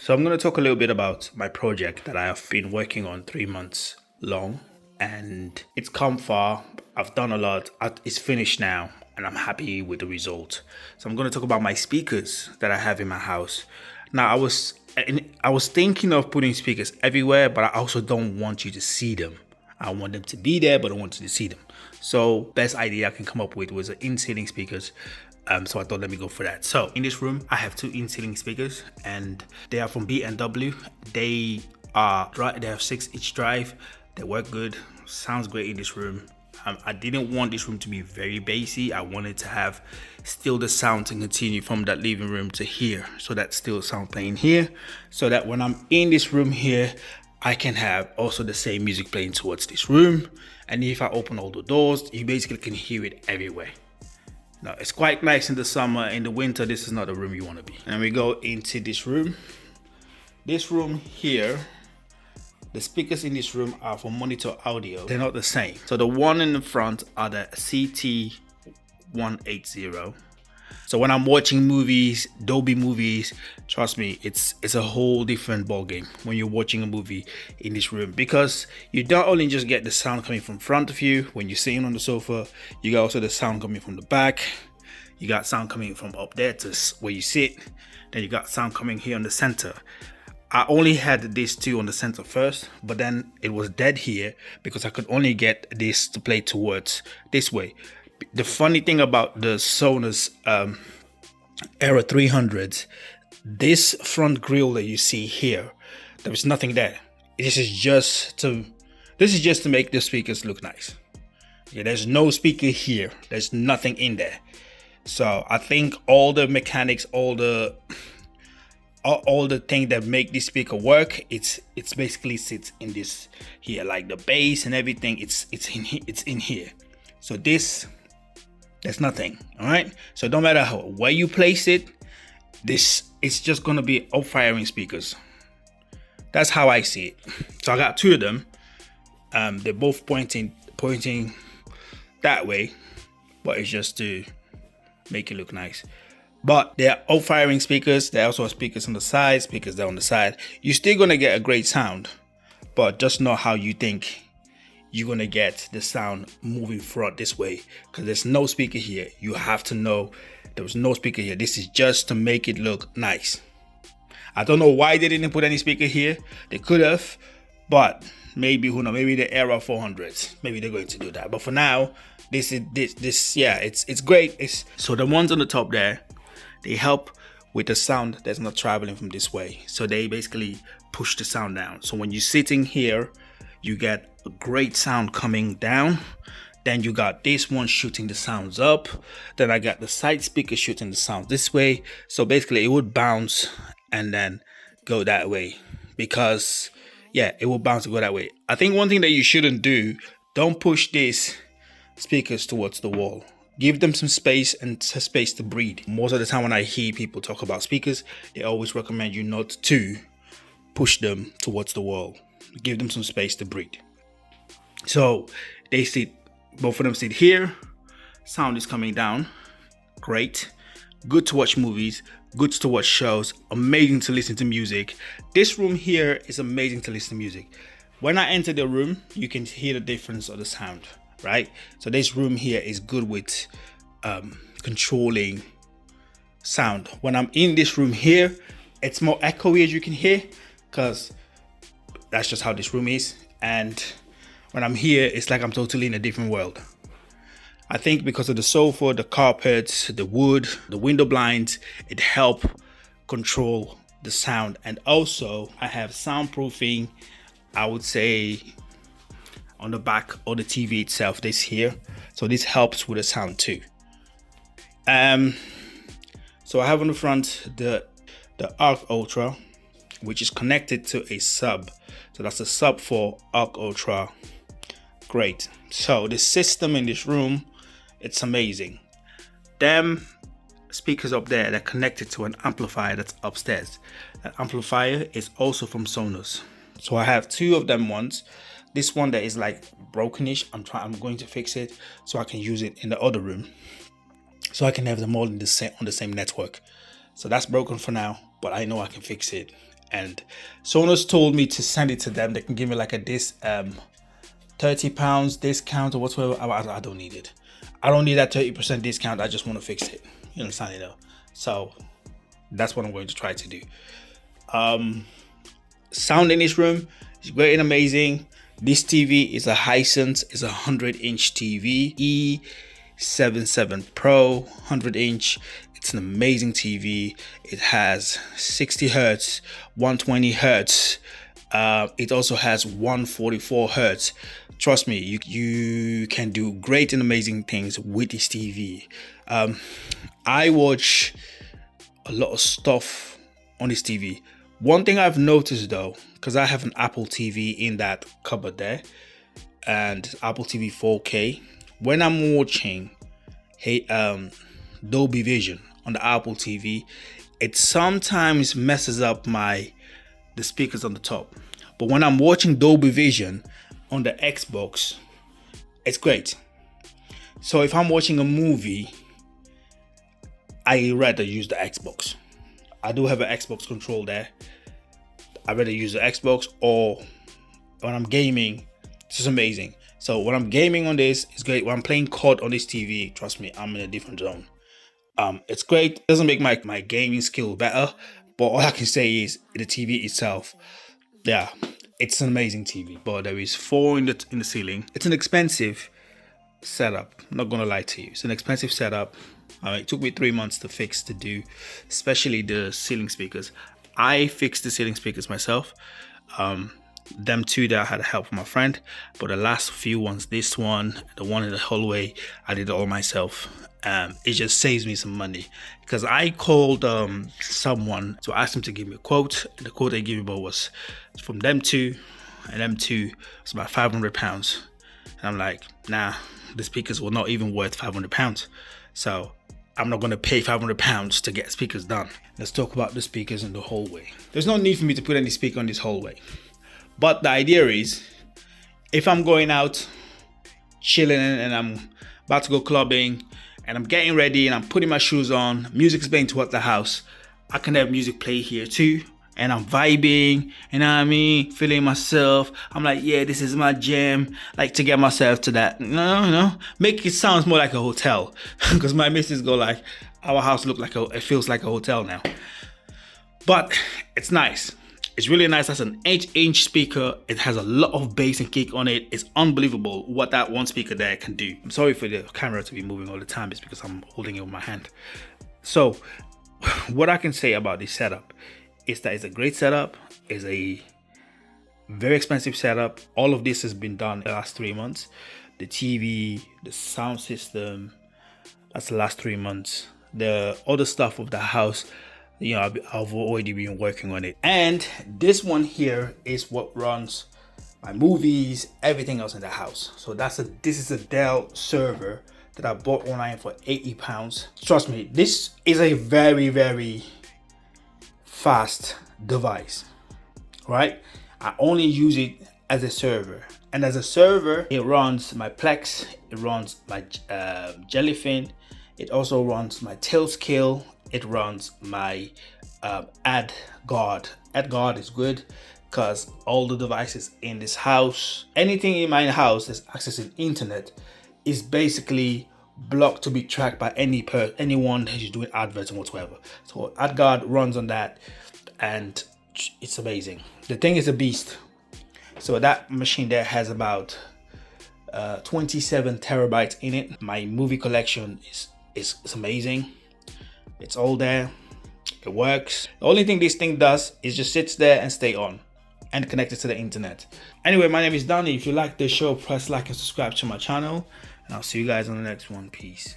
So I'm going to talk a little bit about my project that I have been working on 3 months long, and it's come far. I've done a lot. It's finished now, and I'm happy with the result. So I'm going to talk about my speakers that I have in my house. Now I was thinking of putting speakers everywhere, but I also don't want you to see them. I want them to be there, but I want you to see them. So best idea I can come up with was in-ceiling speakers. So I thought, let me go for that. So in this room, I have two in-ceiling speakers, and they are from B&W. They have 6-inch drive. They work good. Sounds great in this room. I didn't want this room to be very bassy. I wanted to have still the sound to continue from that living room to here. So that's still sound playing here. So that when I'm in this room here, I can have also the same music playing towards this room. And if I open all the doors, you basically can hear it everywhere. Now, it's quite nice in the summer. In the winter, this is not a room you want to be. And we go into this room. This room here, the speakers in this room are for monitor audio. They're not the same. So the one in the front are the CT180. So when I'm watching movies, Dolby movies, trust me, it's a whole different ballgame when you're watching a movie in this room, because you don't only just get the sound coming from front of you when you're sitting on the sofa, you got also the sound coming from the back, you got sound coming from up there to where you sit, then you got sound coming here on the center. I only had these two on the center first, but then it was dead here because I could only get this to play towards this way. The funny thing about the Sonos Era 300s, this front grille that you see here, there is nothing there. This is just to make the speakers look nice. Yeah, there's no speaker here. There's nothing in there. So I think all the mechanics, all the things that make this speaker work, it's basically sits in this here, like the bass and everything. It's in here. So there's nothing. All right. So no matter where you place it, it's just gonna be up firing speakers. That's how I see it. So I got two of them. They're both pointing that way, but it's just to make it look nice. But they're up firing speakers. There also are speakers on the side, speakers there on the side. You're still gonna get a great sound, but just know how you think you're gonna get the sound moving front this way, because there's no speaker here. You have to know there was no speaker here. This is just to make it look nice. I don't know why they didn't put any speaker here. They could have, but maybe, who knows, maybe the Era 400s, maybe they're going to do that. But for now, it's great. So the ones on the top there, they help with the sound that's not traveling from this way. So they basically push the sound down. So when you're sitting here, you get a great sound coming down. Then you got this one shooting the sounds up. Then I got the side speaker shooting the sound this way. So basically it would bounce and then go that way, because it will bounce and go that way. I think one thing that you shouldn't do, don't push these speakers towards the wall. Give them some space and space to breathe. Most of the time when I hear people talk about speakers, they always recommend you not to push them towards the wall. Give them some space to breathe. So both of them sit here. Sound is coming down. Great. Good to watch movies. Good to watch shows. Amazing to listen to music. This room here is amazing to listen to music. When I enter the room, you can hear the difference of the sound, right? So this room here is good with controlling sound. When I'm in this room here, it's more echoey, as you can hear, because that's just how this room is. And when I'm here, it's like I'm totally in a different world. I think because of the sofa, the carpets, the wood, the window blinds, it helps control the sound. And also I have soundproofing, I would say, on the back of the TV itself, this here. So this helps with the sound too. So I have on the front the Arc Ultra, which is connected to a sub. So that's a sub for Arc Ultra. Great. So the system in this room, it's amazing. Them speakers up there, they're connected to an amplifier that's upstairs. That amplifier is also from Sonos. So I have two of them ones. This one that is like brokenish, I'm going to fix it so I can use it in the other room. So I can have them all on the same network. So that's broken for now, but I know I can fix it. and someone else told me to send it to them. They can give me like a £30 discount or whatever. I don't need it. I don't need that 30% discount. I just want to fix it. You understand, So that's what I'm going to try to do. Sound in this room is great and amazing. This TV is a Hisense. It's a 100-inch TV, E77 Pro 100-inch. It's an amazing TV. It has 60 hertz, 120 hertz. It also has 144 hertz. Trust me, you can do great and amazing things with this TV. I watch a lot of stuff on this TV. One thing I've noticed though, because I have an Apple TV in that cupboard there, and Apple TV 4K, when I'm watching Dolby Vision on the Apple TV, it sometimes messes up the speakers on the top. But when I'm watching Dolby Vision on the Xbox, it's great. So if I'm watching a movie, I rather use the Xbox. I do have an Xbox control there. I rather use the Xbox, or when I'm gaming, this is amazing. So when I'm gaming on this, it's great. When I'm playing COD on this TV, trust me, I'm in a different zone. It's great. It doesn't make my gaming skill better, but all I can say is the TV itself, yeah, it's an amazing TV. But there is 4 in the ceiling. It's an expensive setup. I'm not gonna lie to you. It's an expensive setup. It took me 3 months to do, especially the ceiling speakers. I fixed the ceiling speakers myself. Them two that I had help from my friend, but the last few ones, this one, the one in the hallway, I did it all myself. It just saves me some money, because I called someone to ask them to give me a quote. And the quote they gave me was from them two, and them two was about £500. And I'm like, nah, the speakers were not even worth £500. So I'm not going to pay £500 to get speakers done. Let's talk about the speakers in the hallway. There's no need for me to put any speaker in this hallway. But the idea is, if I'm going out, chilling, and I'm about to go clubbing, and I'm getting ready, and I'm putting my shoes on, music's playing towards the house, I can have music play here too. And I'm vibing, you know what I mean? Feeling myself. I'm like, yeah, this is my jam. Like, to get myself to that, make it sound more like a hotel. Because my missus go like, our house it feels like a hotel now. But it's nice. It's really nice. That's an 8-inch speaker. It has a lot of bass and kick on it. It's unbelievable what that one speaker there can do. I'm sorry for the camera to be moving all the time. It's because I'm holding it with my hand. So what I can say about this setup is that it's a great setup. It's a very expensive setup. All of this has been done in the last 3 months. The TV, the sound system, that's the last 3 months. The other stuff of the house, I've already been working on it. And this one here is what runs my movies, everything else in the house. So this is a Dell server that I bought online for £80. Trust me, this is a very, very fast device, right? I only use it as a server, and as a server, it runs my Plex, it runs my Jellyfin, it also runs my Tailscale, it runs my AdGuard. AdGuard is good because all the devices in this house, anything in my house that's accessing internet, is basically blocked to be tracked by anyone who's doing adverts and whatsoever. So AdGuard runs on that, and it's amazing. The thing is a beast. So that machine there has about 27 terabytes in it. My movie collection is amazing. It's all there. It works. The only thing this thing does is just sits there and stay on and connected to the internet. Anyway, my name is Danny. If you like this show, press like and subscribe to my channel, and I'll see you guys on the next one. Peace.